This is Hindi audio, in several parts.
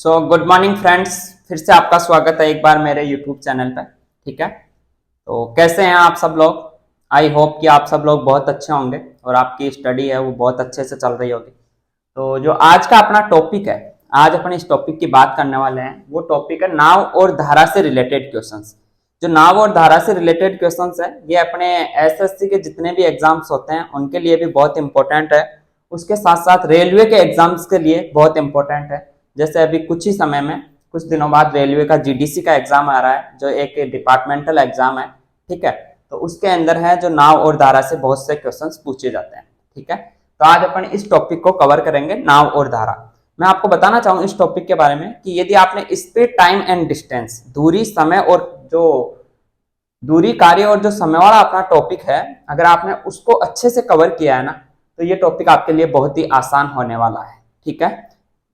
Good morning friends. फिर से आपका स्वागत है एक बार मेरे यूट्यूब चैनल पे। ठीक है, तो कैसे हैं आप सब लोग? आई होप कि आप सब लोग बहुत अच्छे होंगे और आपकी स्टडी है वो बहुत अच्छे से चल रही होगी। तो जो आज का अपना टॉपिक है, आज अपन इस टॉपिक की बात करने वाले हैं, वो टॉपिक है नाव और धारा से रिलेटेड क्वेश्चंस। जो नाव और धारा से रिलेटेड क्वेश्चंस है, ये अपने एसएससी के जितने भी एग्जाम्स होते हैं उनके लिए भी बहुत इंपॉर्टेंट है। उसके साथ साथ रेलवे के एग्जाम्स के लिए बहुत इंपॉर्टेंट है। जैसे अभी कुछ ही समय में, कुछ दिनों बाद रेलवे का जीडीसी का एग्जाम आ रहा है, जो एक डिपार्टमेंटल एग्जाम है। ठीक है, तो उसके अंदर है जो नाव और धारा से बहुत से क्वेश्चंस पूछे जाते हैं। ठीक है, तो आज अपन इस टॉपिक को कवर करेंगे, नाव और धारा। मैं आपको बताना चाहूंगा इस टॉपिक के बारे में कि यदि आपने स्पीड, टाइम एंड डिस्टेंस, दूरी, समय और जो दूरी, कार्य और जो समय वाला अपना टॉपिक है, अगर आपने उसको अच्छे से कवर किया है ना, तो ये टॉपिक आपके लिए बहुत ही आसान होने वाला है। ठीक है,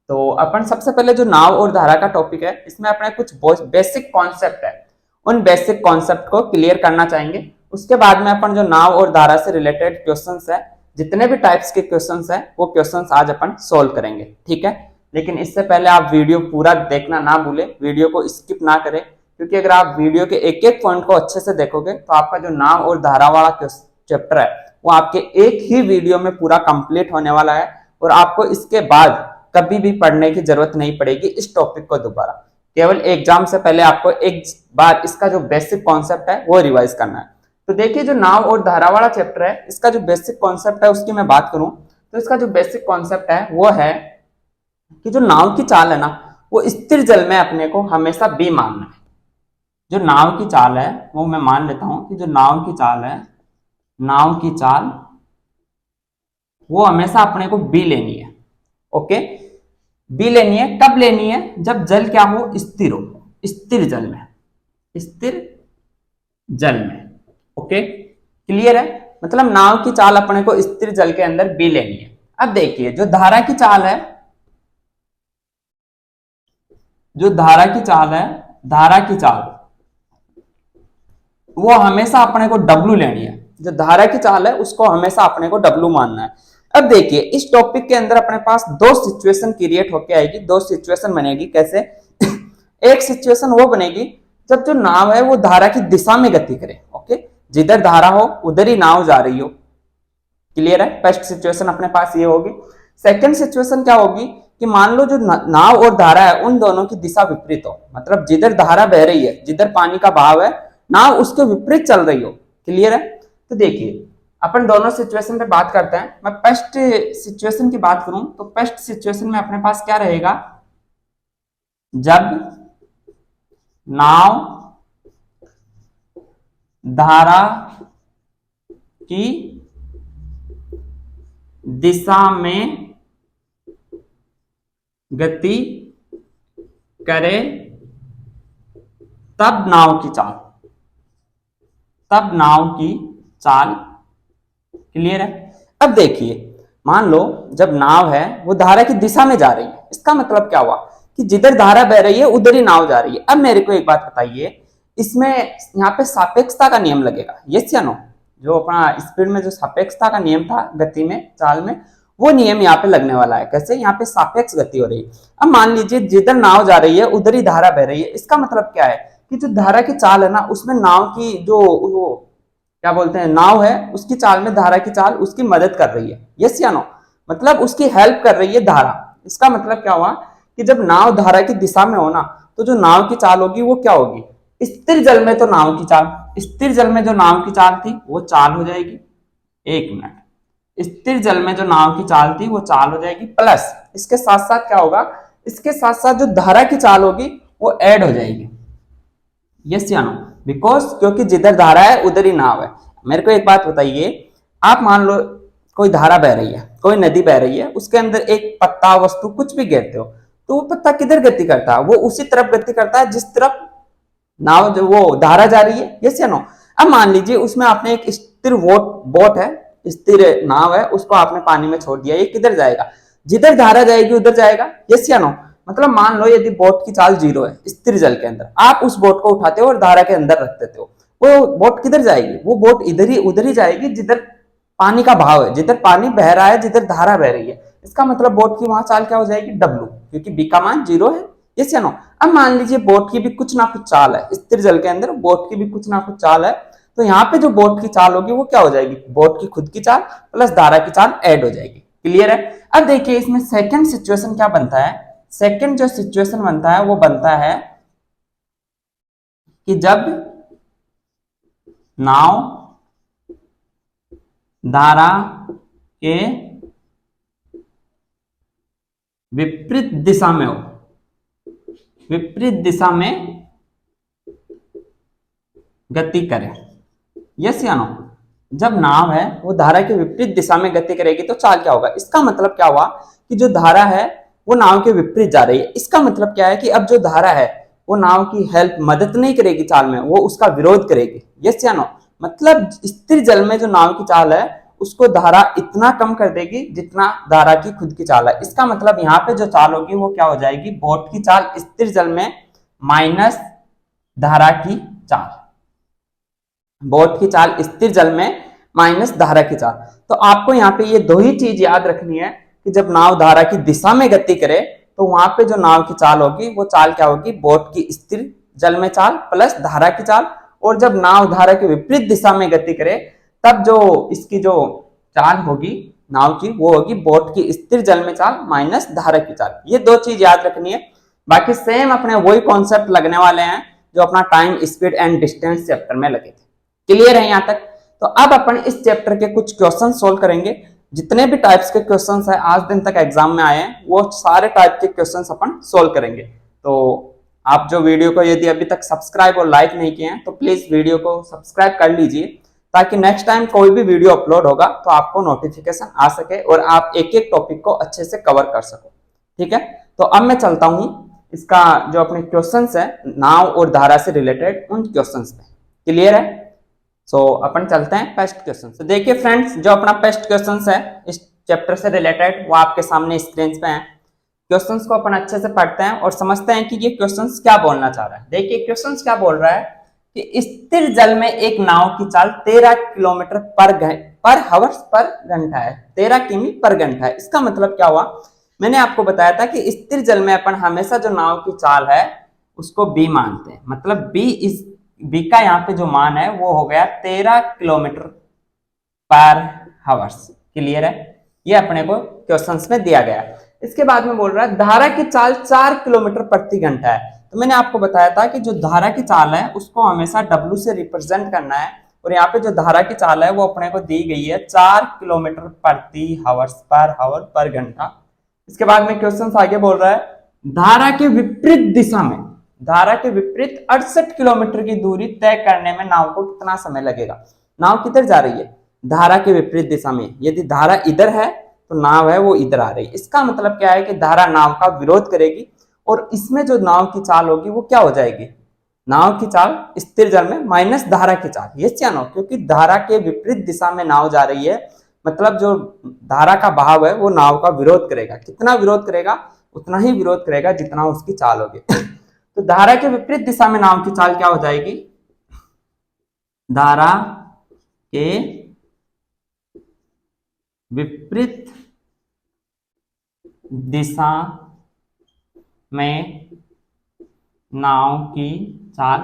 तो अपन सबसे पहले जो नाव और धारा का टॉपिक है, इसमें अपने कुछ बेसिक कॉन्सेप्ट है, उन बेसिक कॉन्सेप्ट को क्लियर करना चाहेंगे। उसके बाद में अपन जो नाव और धारा से रिलेटेड क्वेश्चंस है, जितने भी टाइप्स के क्वेश्चंस है, वो क्वेश्चंस आज अपन सोल्व करेंगे। ठीक है, लेकिन इससे पहले आप वीडियो पूरा देखना ना भूले, वीडियो को स्किप ना करें, क्योंकि अगर आप वीडियो के एक एक पॉइंट को अच्छे से देखोगे तो आपका जो नाव और धारा वाला चैप्टर है वो आपके एक ही वीडियो में पूरा कंप्लीट होने वाला है, और आपको इसके बाद कभी भी पढ़ने की जरूरत नहीं पड़ेगी इस टॉपिक को दोबारा। केवल एग्जाम से पहले आपको एक बार इसका जो बेसिक कॉन्सेप्ट है वो रिवाइज करना है। तो देखिए, जो नाव और धारा वाला चैप्टर है, इसका जो बेसिक कॉन्सेप्ट है उसकी मैं बात करूं तो इसका जो बेसिक कॉन्सेप्ट है वो है कि जो नाव की चाल है ना, वो स्थिर जल में अपने को हमेशा बी मानना है। जो नाव की चाल है वो मैं मान लेता हूं कि जो नाव की चाल है, नाव की चाल वो हमेशा अपने को बी लेनी है। ओके, बी लेनी है। कब लेनी है? जब जल क्या हो? स्थिर हो, स्थिर जल में, स्थिर जल में। ओके, क्लियर है? मतलब नाव की चाल अपने को स्थिर जल के अंदर बी लेनी है। अब देखिए, जो धारा की चाल है, जो धारा की चाल है, धारा की चाल वो हमेशा अपने को डब्लू लेनी है। जो धारा की चाल है उसको हमेशा अपने को डब्लू मानना है। अब देखिए, इस टॉपिक के अंदर अपने पास दो सिचुएशन क्रिएट होके आएगी, दो सिचुएशन बनेगी। कैसे? एक सिचुएशन वो बनेगी जब जो नाव है वो धारा की दिशा में गति करे। ओके, जिधर धारा हो उधर ही नाव जा रही हो। क्लियर है? फर्स्ट सिचुएशन अपने पास ये होगी। सेकंड सिचुएशन क्या होगी कि मान लो जो नाव और धारा है उन दोनों की दिशा विपरीत हो, मतलब जिधर धारा बह रही है, जिधर पानी का बहाव है, नाव उसके विपरीत चल रही हो। क्लियर है? तो देखिए, अपन दोनों सिचुएशन पे बात करते हैं। मैं फर्स्ट सिचुएशन की बात करूं तो फर्स्ट सिचुएशन में अपने पास क्या रहेगा? जब नाव धारा की दिशा में गति करे तब नाव की चाल, तब नाव की चाल। क्लियर है? अब देखिए, मान लो जब नाव है वो धारा की दिशा में जा रही है, इसका मतलब क्या हुआ कि जिधर धारा बह रही है उधर ही नाव जा रही है। अब मेरे को एक बात बताइए, इसमें यहाँ पे सापेक्षता का नियम लगेगा, यस या नो? जो अपना स्पीड में जो सापेक्षता का नियम था गति में, चाल में, वो नियम यहाँ पे लगने वाला है। कैसे? यहाँ पे सापेक्ष गति हो रही है। अब मान लीजिए जिधर नाव जा रही है उधर ही धारा बह रही है, इसका मतलब क्या है कि जो धारा की चाल है ना, उसमें नाव की जो वो क्या बोलते हैं, नाव है, उसकी चाल में धारा की चाल उसकी मदद कर रही है। यस या नो? मतलब उसकी हेल्प कर रही है धारा। इसका मतलब क्या हुआ कि जब नाव धारा की दिशा में हो ना, तो जो नाव की चाल होगी वो क्या होगी? स्थिर जल में तो नाव की चाल, स्थिर जल में जो नाव की चाल थी वो चाल हो जाएगी। एक मिनट, स्थिर जल में जो नाव की चाल थी वो चाल हो जाएगी, प्लस इसके साथ साथ क्या होगा? इसके साथ साथ जो धारा की चाल होगी वो ऐड हो जाएगी। यस या नो? बिकॉज क्योंकि जिधर धारा है उधर ही नाव है। मेरे को एक बात बताइए, आप मान लो कोई धारा बह रही है, कोई नदी बह रही है, उसके अंदर एक पत्ता, वस्तु कुछ भी गिरते हो, तो वो पत्ता किधर गति करता है? वो उसी तरफ गति करता है जिस तरफ नाव जो वो धारा जा रही है। यस या नो? अब मान लीजिए उसमें आपने एक स्थिर बोट है, स्थिर नाव है, उसको आपने पानी में छोड़ दिया, ये किधर जाएगा? जिधर धारा जाएगी उधर जाएगा। यस या नो? मतलब मान लो यदि बोट की चाल 0 है स्थिर जल के अंदर, आप उस बोट को उठाते हो और धारा के अंदर रख देते हो, वो बोट किधर जाएगी? वो बोट इधर ही उधर ही जाएगी जिधर पानी का भाव है, जिधर पानी बह रहा है, जिधर धारा बह रही है। इसका मतलब बोट की वहां चाल क्या हो जाएगी? W, क्योंकि B का मान 0 है। यस या नो। अब मान लीजिए बोट की भी कुछ ना कुछ चाल है, स्थिर जल के अंदर बोट की भी कुछ ना कुछ चाल है, तो यहाँ पे जो बोट की चाल होगी वो क्या हो जाएगी, बोट की खुद की चाल प्लस धारा की चाल ऐड हो जाएगी। क्लियर है। अब देखिए इसमें सेकंड सिचुएशन क्या बनता है, सेकंड जो सिचुएशन बनता है वो बनता है कि जब नाव धारा के विपरीत दिशा में हो, विपरीत दिशा में गति करे। यस या नो। जब नाव है वो धारा के विपरीत दिशा में गति करेगी तो चाल क्या होगा, इसका मतलब क्या हुआ कि जो धारा है वो नाव के विपरीत जा रही है। इसका मतलब क्या है कि अब जो धारा है वो नाव की हेल्प मदद नहीं करेगी चाल में, वो उसका विरोध करेगी। यस या नो। मतलब स्थिर जल में जो नाव की चाल है उसको धारा इतना कम कर देगी जितना धारा की खुद की चाल है। इसका मतलब यहाँ पे जो चाल होगी वो क्या हो जाएगी, बोट की चाल स्थिर जल में माइनस धारा की चाल, बोट की चाल स्थिर जल में माइनस धारा की चाल। तो आपको यहाँ पे ये दो ही चीज याद रखनी है कि जब नाव धारा की दिशा में गति करे तो वहां पे जो नाव की चाल होगी वो चाल क्या होगी, बोट की स्थिर जल में चाल प्लस धारा की चाल। और जब नाव धारा के विपरीत दिशा में गति करे तब जो इसकी जो चाल होगी नाव की वो होगी बोट की स्थिर जल में चाल माइनस धारा की चाल। ये दो चीज याद रखनी है। बाकी सेम अपने वही कॉन्सेप्ट लगने वाले हैं जो अपना time speed and distance chapter में लगे थे। क्लियर है यहाँ तक। तो अब अपन इस चैप्टर के कुछ क्वेश्चन सोल्व करेंगे। जितने भी टाइप्स के क्वेश्चंस है आज दिन तक एग्जाम में आए हैं वो सारे टाइप के क्वेश्चंस अपन सोल्व करेंगे। तो आप जो वीडियो को यदि अभी तक सब्सक्राइब और लाइक नहीं किए हैं तो प्लीज वीडियो को सब्सक्राइब कर लीजिए ताकि नेक्स्ट टाइम कोई भी वीडियो अपलोड होगा तो आपको नोटिफिकेशन आ सके और आप एक एक टॉपिक को अच्छे से कवर कर सको। ठीक है। तो अब मैं चलता हूं इसका जो अपने क्वेश्चंस है नाव और धारा से रिलेटेड उन क्वेश्चंस पे। क्लियर है। अपन चलते हैं फर्स्ट क्वेश्चन। तो देखिए फ्रेंड्स जो अपना फर्स्ट क्वेश्चन है इस चैप्टर से रिलेटेड वो आपके सामने स्क्रीन पे है। क्वेश्चंस को अपन अच्छे से पढ़ते हैं और समझते हैं कि ये क्वेश्चंस क्या बोलना चाह रहा है। देखिए क्वेश्चंस क्या बोल रहा है कि स्थिर जल में एक नाव की चाल 13 किलोमीटर पर हावर्स पर घंटा है, 13 किमी पर घंटा है। इसका मतलब क्या हुआ, मैंने आपको बताया था कि स्थिर जल में अपन हमेशा जो नाव की चाल है उसको बी मानते हैं। मतलब बी का यहाँ पे जो मान है वो हो गया 13 किलोमीटर पर हावर्स। क्लियर है। ये अपने को क्वेश्चंस में दिया गया है। इसके बाद में बोल रहा है धारा की चाल 4 किलोमीटर प्रति घंटा है। तो मैंने आपको बताया था कि जो धारा की चाल है उसको हमेशा W से रिप्रेजेंट करना है और यहाँ पे जो धारा की चाल है वो अपने को दी गई है 4 किलोमीटर प्रति हावर्स पर घंटा। इसके बाद में क्वेश्चन आगे बोल रहा है धारा के विपरीत दिशा में, धारा के विपरीत 68 किलोमीटर की दूरी तय करने में नाव को कितना समय लगेगा। नाव किधर जा रही है, धारा के विपरीत दिशा में। यदि धारा इधर है तो नाव है वो इधर आ रही है। इसका मतलब क्या है कि धारा नाव का विरोध करेगी और इसमें जो नाव की चाल होगी वो क्या हो जाएगी, नाव की चाल स्थिर जल में माइनस धारा की चाल। यस या नो। क्योंकि धारा के विपरीत दिशा में नाव जा रही है मतलब जो धारा का बहाव है वो नाव का विरोध करेगा। कितना विरोध करेगा, उतना ही विरोध करेगा जितना उसकी चाल होगी। तो धारा के विपरीत दिशा में नाव की चाल क्या हो जाएगी, धारा के विपरीत दिशा में नाव की चाल।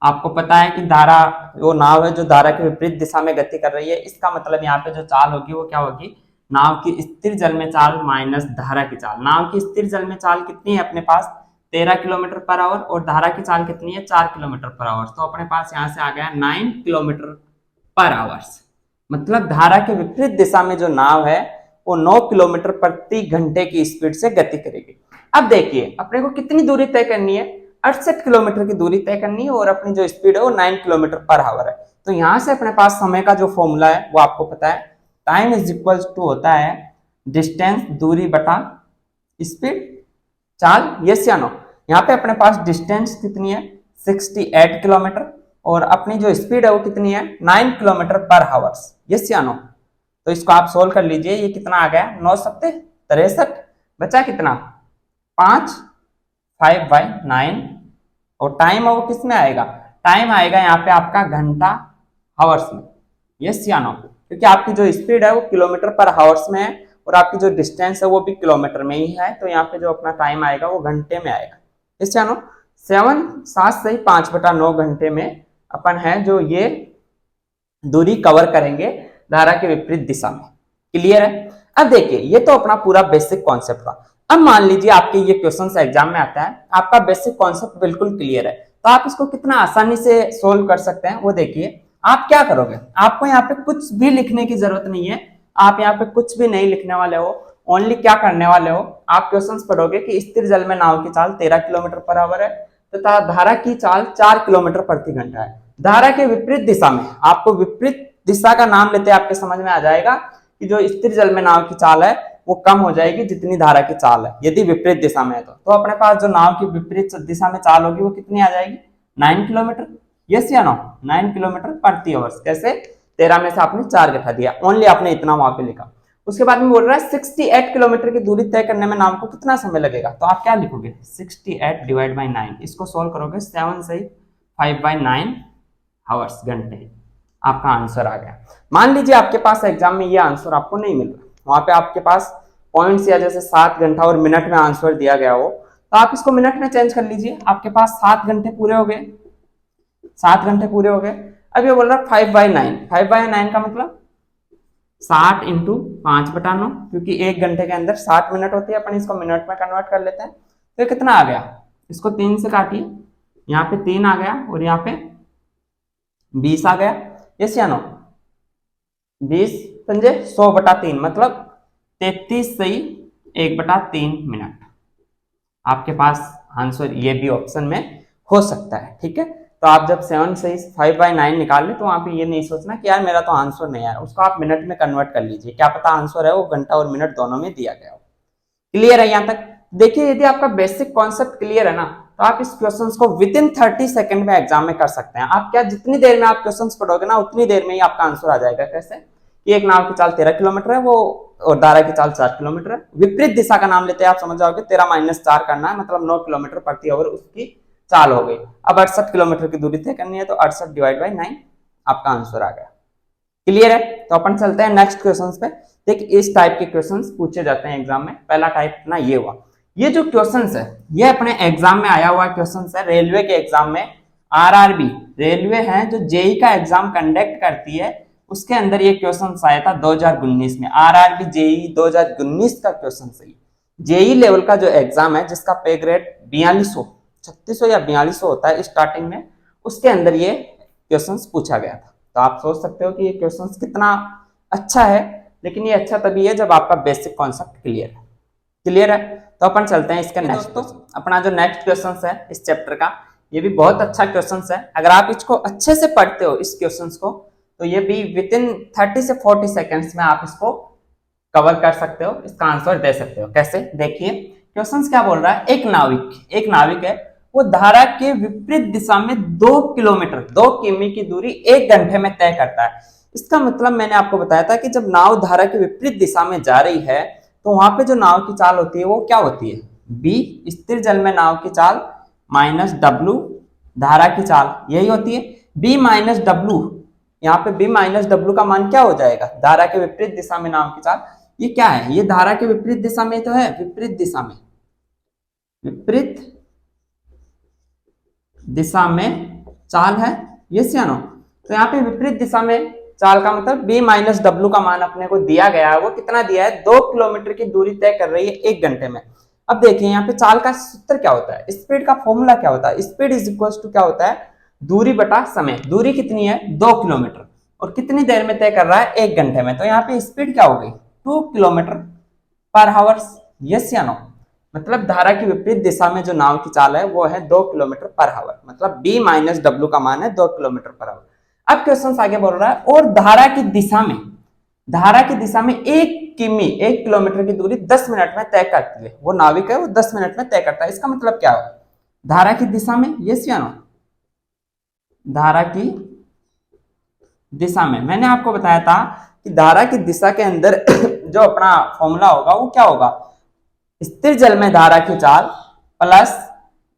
आपको पता है कि धारा वो नाव है जो धारा के विपरीत दिशा में गति कर रही है। इसका मतलब यहाँ पे जो चाल होगी वो क्या होगी, नाव की स्थिर जल में चाल माइनस धारा की चाल। नाव की स्थिर जल में चाल कितनी है अपने पास 13 किलोमीटर पर आवर और धारा की चाल कितनी है 4 किलोमीटर पर आवर। तो अपने पास यहाँ से आ गया 9 किलोमीटर पर आवर्स। मतलब धारा के विपरीत दिशा में जो नाव है वो 9 किलोमीटर प्रति घंटे की स्पीड से गति करेगी। अब देखिए अपने को कितनी दूरी तय करनी है, 68 किलोमीटर की दूरी तय करनी है और अपनी जो स्पीड है वो 9 किलोमीटर पर आवर है। तो यहां से अपने पास समय का जो फॉर्मूला है वो आपको पता है, टाइम इज इक्वल टू होता है डिस्टेंस दूरी बटा स्पीड चाल। यस या नो। यहाँ पे अपने पास डिस्टेंस कितनी है 68 किलोमीटर और अपनी जो स्पीड है वो कितनी है 9 किलोमीटर पर हावर्स। यस या नो। तो इसको आप सोल्व कर लीजिए। ये कितना आ गया 9 सत्ते 63, बचा कितना 5 5/9 और टाइम वो किस में आएगा, टाइम आएगा यहाँ पे आपका घंटा हावर्स में। यस या नो। क्योंकि आपकी जो स्पीड है वो किलोमीटर पर हावर्स में है और आपकी जो डिस्टेंस है वो भी किलोमीटर में ही है। तो यहाँ पे जो अपना टाइम आएगा वो घंटे में आएगा। इस जानो 7 से ही 5/9 घंटे में अपन है जो ये दूरी कवर करेंगे धारा के विपरीत दिशा में। क्लियर है? अब देखिए ये तो अपना पूरा बेसिक कॉन्सेप्ट था। अब मान लीजिए आपके ये क्वेश्चन एग्जाम में आता है, आपका बेसिक कॉन्सेप्ट बिल्कुल क्लियर है, तो आप इसको कितना आसानी से सोल्व कर सकते हैं वो देखिए। आप क्या करोगे, आपको यहाँ पे कुछ भी लिखने की जरूरत नहीं है, आप यहाँ पे कुछ भी नहीं लिखने वाले हो। ओनली क्या करने वाले हो, आप क्वेश्चंस पढ़ोगे कि स्थिर जल में नाव की चाल 13 किलोमीटर पर आवर है तथा धारा की चाल 4 किलोमीटर प्रति घंटा है। धारा के विपरीत दिशा में, आपको विपरीत दिशा का नाम लेते आपके समझ में आ जाएगा कि जो स्थिर जल में नाव की चाल है वो कम हो जाएगी जितनी धारा की चाल है, यदि विपरीत दिशा में है तो अपने पास जो नाव की विपरीत दिशा में चाल होगी वो कितनी आ जाएगी, 9 किलोमीटर। यस या नो, 9 किलोमीटर प्रति आवर्स। कैसे, 13 में से आपने 4 घटा दिया, ओनली आपने इतना वहां पे लिखा। उसके बाद में बोल रहा है 68 किलोमीटर की दूरी तय करने में नाव को कितना समय लगेगा, तो आप क्या लिखोगे 68 डिवाइड बाई 9, इसको सोल्व करोगे 7 से 5/9 आवर्स, घंटे, आपका आंसर आ गया। मान लीजिए आपके पास एग्जाम में ये आंसर आपको नहीं मिल रहा, वहां पे आपके पास पॉइंट्स या जैसे 7 घंटा और मिनट में आंसर दिया गया हो, तो आप इसको मिनट में चेंज कर लीजिए। आपके पास 7 घंटे पूरे हो गए, 7 घंटे पूरे हो गए। अब ये बोल रहा है 5/9, 5/9 का मतलब 60 इंटू 5/9, क्योंकि 1 घंटे के अंदर 60 मिनट होती है, अपन इसको मिनट में कन्वर्ट कर लेते हैं। तो ये कितना आ गया, इसको 3 से काटिए, यहाँ पे 3 आ गया और यहाँ पे 20 आ गया। यस या नो, 20 पंजे 100/3, मतलब 33 से 1/3 मिनट। आपके पास आंसर ये भी ऑप्शन में हो सकता है, ठीक है। तो आप जब 7 से 5/9 निकाल ले तो वहां पे ये नहीं सोचना कि यार मेरा तो आंसर नहीं आया, उसको आप मिनट में कन्वर्ट कर लीजिए, क्या पता आंसर है वो घंटा और मिनट दोनों में दिया गया हो। क्लियर है यहाँ तक? देखिए यदि आपका बेसिक कॉन्सेप्ट क्लियर है ना, तो आप इस क्वेश्चन को विद इन 30 सेकंड में एग्जाम में कर सकते हैं। आप क्या, जितनी देर में आप क्वेश्चन पढ़ोगे ना उतनी देर में ही आपका आंसर आ जाएगा। कैसे कि एक नाव की चाल 13 किलोमीटर है वो, और धारा की चाल 4 किलोमीटर है, विपरीत दिशा का नाम लेते हैं, आप समझ जाओगे 13 - 4 करना है, मतलब 9 किलोमीटर प्रति आवर उसकी चाल हो गई। अब 68 किलोमीटर की दूरी तय करनी है, तो 68 डिवाइड बाई 9 आपका आंसर आ गया। क्लियर है? तो अपन चलते हैं नेक्स्ट क्वेश्चन पे। देखिए इस टाइप के क्वेश्चंस पूछे जाते हैं एग्जाम में। पहला टाइप ना ये हुआ, ये जो क्वेश्चंस है ये अपने एग्जाम में आया हुआ क्वेश्चंस है, रेलवे के एग्जाम में। आरआरबी रेलवे है जो जेई का एग्जाम कंडक्ट करती है, उसके अंदर ये क्वेश्चन आया था 2019 में। आरआरबी जेई 2019 का क्वेश्चन सही, जेई लेवल का जो एग्जाम है जिसका पे ग्रेड 4200 या 4200 होता है स्टार्टिंग में, उसके अंदर ये क्वेश्चंस पूछा गया था। तो आप सोच सकते हो कि ये क्वेश्चंस कितना अच्छा है, लेकिन ये अच्छा तभी है जब आपका बेसिक कॉन्सेप्ट क्लियर है। क्लियर है? तो अपन चलते हैं इसका नेक्स्ट क्वेश्चन। अपना जो नेक्स्ट क्वेश्चन है इस चैप्टर का, ये भी बहुत अच्छा क्वेश्चन है। अगर आप इसको अच्छे से पढ़ते हो इस क्वेश्चन को, तो ये भी विद इन 30 से 40 सेकेंड्स में आप इसको कवर कर सकते हो, इसका आंसर दे सकते हो। कैसे, देखिए क्वेश्चन क्या बोल रहा है, एक नाविक है, वो धारा के विपरीत दिशा में 2 किलोमीटर 2 किमी की दूरी 1 घंटे में तय करता है। इसका मतलब मैंने आपको बताया था कि जब नाव धारा के विपरीत दिशा में जा रही है तो वहां पे जो नाव की चाल होती है वो क्या होती है, बी स्थिर जल में नाव की चाल माइनस डब्ल्यू धारा की चाल, यही होती है। बी माइनस डब्ल्यू, यहाँ पे बी माइनस डब्ल्यू का मान क्या हो जाएगा, धारा के विपरीत दिशा में नाव की चाल। ये क्या है, ये धारा के विपरीत दिशा में तो है, विपरीत दिशा में, विपरीत दिशा में चाल है, यस या नो। तो यहाँ पे विपरीत दिशा में चाल का मतलब बी माइनस डब्ल्यू का मान अपने को दिया गया है, वो कितना दिया है, 2 किलोमीटर की दूरी तय कर रही है 1 घंटे में। अब देखिए यहाँ पे चाल का सूत्र क्या होता है, स्पीड का फॉर्मूला क्या होता है, स्पीड इज इक्वल टू क्या होता है, दूरी बटा समय। दूरी कितनी है 2 किलोमीटर और कितनी देर में तय कर रहा है 1 घंटे में, तो यहाँ पे स्पीड क्या हो गई 2 किलोमीटर पर आवर्स, यस या नो। मतलब धारा की विपरीत दिशा में जो नाव की चाल है वो है 2 किलोमीटर पर आवर, मतलब बी माइनस डब्ल्यू का मान है 2 किलोमीटर पर आवर। अब क्वेश्चन आगे बोल रहा है, और धारा की दिशा में 1 किलोमीटर की दूरी 10 मिनट में तय करती है। वो नाविक है वो 10 मिनट में तय करता है। इसका मतलब क्या है, धारा की दिशा में, यस या नो, धारा की दिशा में मैंने आपको बताया था कि धारा की दिशा के अंदर जो अपना फॉर्मूला होगा वो क्या होगा, स्थिर जल में धारा की चाल प्लस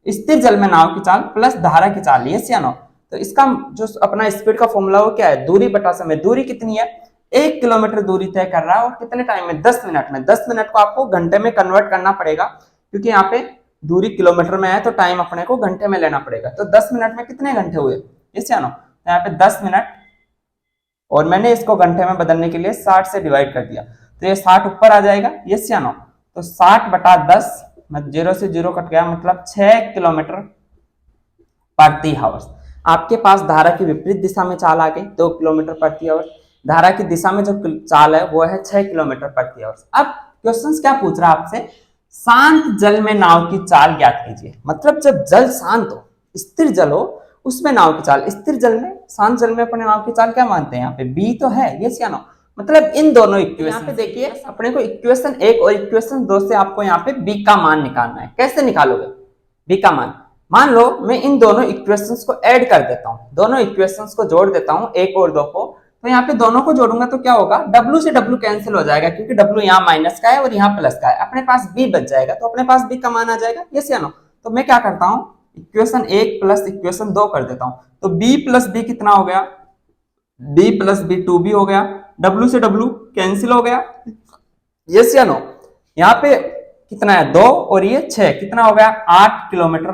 स्थिर जल में नाव की चाल प्लस धारा की चाल, यस या नो। तो इसका जो अपना स्पीड का फॉर्मूला वो क्या है, दूरी बटा समय। दूरी कितनी है, 1 किलोमीटर दूरी तय कर रहा है और कितने टाइम में, 10 मिनट में। 10 मिनट को आपको घंटे में कन्वर्ट करना पड़ेगा, क्योंकि यहाँ पे दूरी किलोमीटर में है तो टाइम अपने को घंटे में लेना पड़ेगा। तो 10 मिनट में कितने घंटे हुए, यस या नो। तो यहाँ पे 10 मिनट और मैंने इसको घंटे में बदलने के लिए 60 से डिवाइड कर दिया, तो ये 60 ऊपर आ जाएगा, यस या नो। तो 60/10, 0 से 0 कट गया, मतलब 6 किलोमीटर प्रति हावर्स। आपके पास धारा की विपरीत दिशा में चाल आ गई 2 किलोमीटर प्रति आवर्स। धारा की दिशा में जो चाल है वो है 6 किलोमीटर प्रति आवर्स। अब क्वेश्चन क्या पूछ रहा है आपसे, शांत जल में नाव की चाल ज्ञात कीजिए। मतलब जब जल शांत हो, स्थिर जल हो, उसमें नाव की चाल। स्थिर जल में, शांत जल में अपने नाव की चाल क्या मानते हैं, यहाँ पे बी तो है, यस या नो। मतलब इन दोनों इक्वेशन, यहाँ पे देखिए अपने को इक्वेशन 1 और इक्वेशन 2 से आपको यहाँ पे बी का मान निकालना है। कैसे निकालोगे बी का मान, मान लो मैं इन दोनों इक्वेशंस को ऐड कर देता हूं, दोनों इक्वेशंस को जोड़ देता हूं 1 और 2 को। तो यहाँ पे दोनों को जोड़ूंगा तो क्या होगा, W से W कैंसिल हो जाएगा, क्योंकि W यहाँ माइनस का है और यहाँ प्लस का है, अपने पास B बच जाएगा, तो अपने पास B का मान आ जाएगा, यस या नो। तो मैं क्या करता हूँ, इक्वेशन 1 प्लस इक्वेशन 2 कर देता हूँ। तो B प्लस B कितना हो गया, B प्लस B 2B हो गया, W से W कैंसिल हो गया, यस या नो। यहाँ पे कितना है 2 और ये 6, कितना हो गया 8 किलोमीटर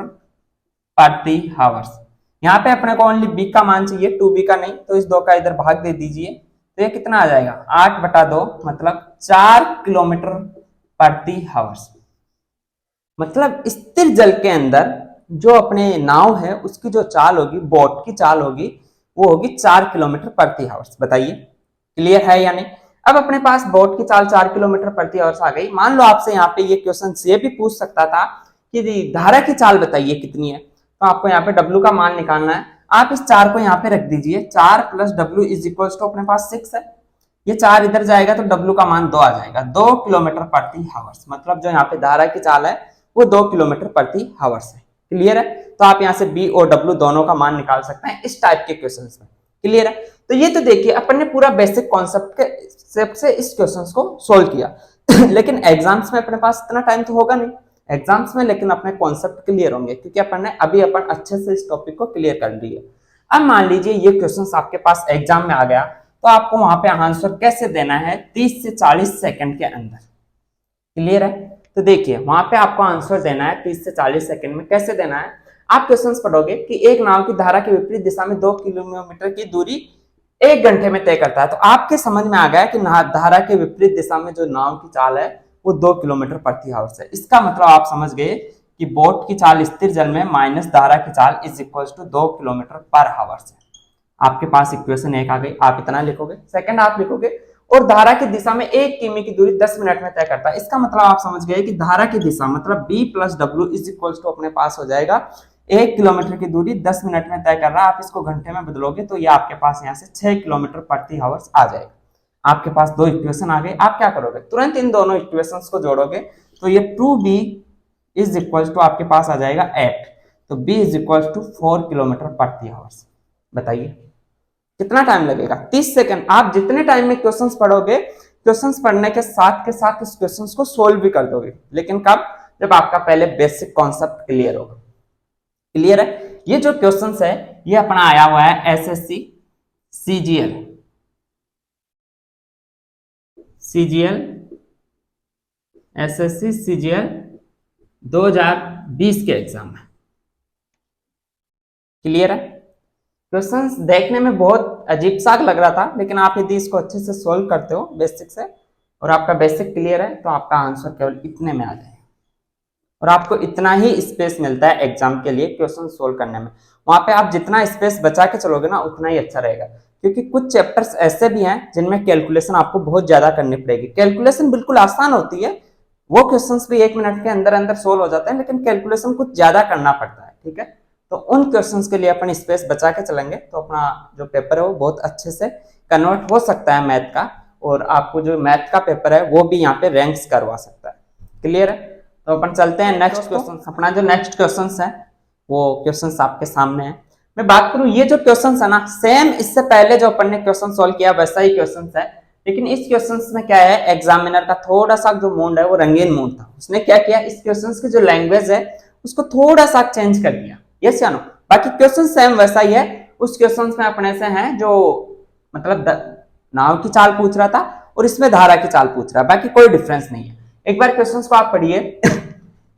प्रति हावर्स। यहाँ पे अपने को ओनली बी का मान चाहिए, 2b का नहीं, तो इस 2 का इधर भाग दे दीजिए, तो ये कितना आ जाएगा 8/2, मतलब 4 किलोमीटर प्रति हावर्स। मतलब स्थिर जल के अंदर जो अपने नाव है उसकी जो चाल होगी, बोट की चाल होगी, वो होगी 4 किलोमीटर प्रति हावर्स। बताइए क्लियर है या नहीं। अब अपने पास बोट की चाल 4 किलोमीटर प्रति हावर्स आ गई। मान लो आपसे यहाँ पे ये क्वेश्चन ये भी पूछ सकता था कि धारा की चाल बताइए कितनी है, तो आपको यहाँ पे W का मान निकालना है। आप इस 4 को यहाँ पे रख दीजिए, 4 plus W is equal to अपने पास 6 है, ये 4 इधर जाएगा तो W का मान 2 आ जाएगा, 2 किलोमीटर प्रति हावर्स। मतलब जो यहाँ पे धारा की चाल है वो 2 किलोमीटर प्रति हावर्स है। क्लियर है। तो आप यहाँ से B और W दोनों का मान निकाल सकते हैं इस टाइप के क्वेश्चन में। क्लियर है। तो ये तो देखिए अपन ने पूरा बेसिक कॉन्सेप्ट के से इस क्वेश्चन को सोल्व किया लेकिन एग्जाम्स में अपने पास इतना टाइम तो होगा नहीं एग्जाम्स में, लेकिन अपने कॉन्सेप्ट क्लियर होंगे, क्योंकि अपन ने अभी अच्छे से इस टॉपिक को क्लियर कर लिया। अब मान लीजिए ये क्वेश्चंस आपके पास एग्जाम में आ गया, तो आपको वहां पे आंसर कैसे देना है 30 से 40 सेकंड के अंदर। क्लियर है। तो देखिए वहां पे आपको आंसर देना है 30 से 40 सेकंड में। कैसे देना है, आप क्वेश्चंस पढ़ोगे कि एक नाव की धारा के विपरीत दिशा में 2 किलोमीटर की दूरी 1 घंटे में तय करता है। तो आपके समझ में आ गया कि धारा के विपरीत दिशा में जो नाव की चाल है वो 2 किलोमीटर प्रति हावर्स है। इसका मतलब आप समझ गए कि बोट की चाल स्थिर जल में माइनस धारा की चाल इज इक्वल टू 2 किलोमीटर पर हावर्स है। आपके पास इक्वेशन 1 आ गई, आप इतना लिखोगे। सेकंड आप लिखोगे और धारा की दिशा में 1 किमी की दूरी 10 मिनट में तय करता है। इसका मतलब आप समझ गए कि धारा की दिशा मतलब B plus W is equal to अपने पास हो जाएगा 1 किलोमीटर की दूरी 10 मिनट में तय कर रहा है। आप इसको घंटे में बदलोगे तो ये आपके पास यहाँ से 6 किलोमीटर प्रति हावर्स आ जाएगा। आपके पास 2 इक्वेशन आ गए। आप क्या करोगे, तुरंत इन दोनों इक्वेशंस को जोड़ोगे तो ये 2b इज इक्वल टू आपके पास आ जाएगा 8, तो b is equal to 4 kilometre प्रति हावर्स। बताइए कितना टाइम लगेगा, 30 सेकंड। आप जितने टाइम में क्वेश्चंस पढ़ोगे, क्वेश्चंस पढ़ने के साथ इस क्वेश्चंस को सोल्व भी कर दोगे, लेकिन कब, जब आपका पहले बेसिक कॉन्सेप्ट क्लियर होगा। क्लियर है। ये जो क्वेश्चंस है ये अपना आया हुआ है एसएससी सीजीएल एसएससी सीजीएल 2020 के एग्जाम में। क्लियर है। क्वेश्चंस देखने में बहुत अजीब सा लग रहा था, लेकिन आप यदि इसको अच्छे से सोल्व करते हो बेसिक से और आपका बेसिक क्लियर है तो आपका आंसर केवल इतने में आ जाएगा और आपको इतना ही स्पेस मिलता है एग्जाम के लिए क्वेश्चन सोल्व करने में। वहां पे आप जितना स्पेस बचा के चलोगे ना उतना ही अच्छा रहेगा, क्योंकि कुछ चैप्टर्स ऐसे भी हैं जिनमें कैलकुलेशन आपको बहुत ज्यादा करनी पड़ेगी। कैलकुलेशन बिल्कुल आसान होती है, वो क्वेश्चंस भी 1 मिनट के अंदर अंदर सोल्व हो जाते हैं, लेकिन कैलकुलेशन कुछ ज्यादा करना पड़ता है। ठीक है। तो उन क्वेश्चंस के लिए अपन स्पेस बचा के चलेंगे तो अपना जो पेपर है वो बहुत अच्छे से कन्वर्ट हो सकता है मैथ का, और आपको जो मैथ का पेपर है वो भी यहाँ पे रैंक्स करवा सकता है। क्लियर है। तो अपन चलते हैं नेक्स्ट क्वेश्चन। अपना जो नेक्स्ट क्वेश्चन है वो क्वेश्चन आपके सामने है। मैं बात करूं ये जो क्वेश्चन है ना, सेम इससे पहले जो अपन ने क्वेश्चन सोल्व किया वैसा ही क्वेश्चन है, लेकिन इस क्वेश्चन में क्या है, एग्जामिनर का थोड़ा सा जो मूड है वो रंगीन मूड था। उसने क्या किया, इस क्वेश्चन की जो लैंग्वेज है उसको थोड़ा सा चेंज कर दिया। यस या नो। बाकी क्वेश्चन सेम वैसा ही है। उस क्वेश्चन में अपने से हैं जो मतलब नाव की चाल पूछ रहा था और इसमें धारा की चाल पूछ रहा है, बाकी कोई डिफरेंस नहीं है। एक बार क्वेश्चन को आप पढ़िए।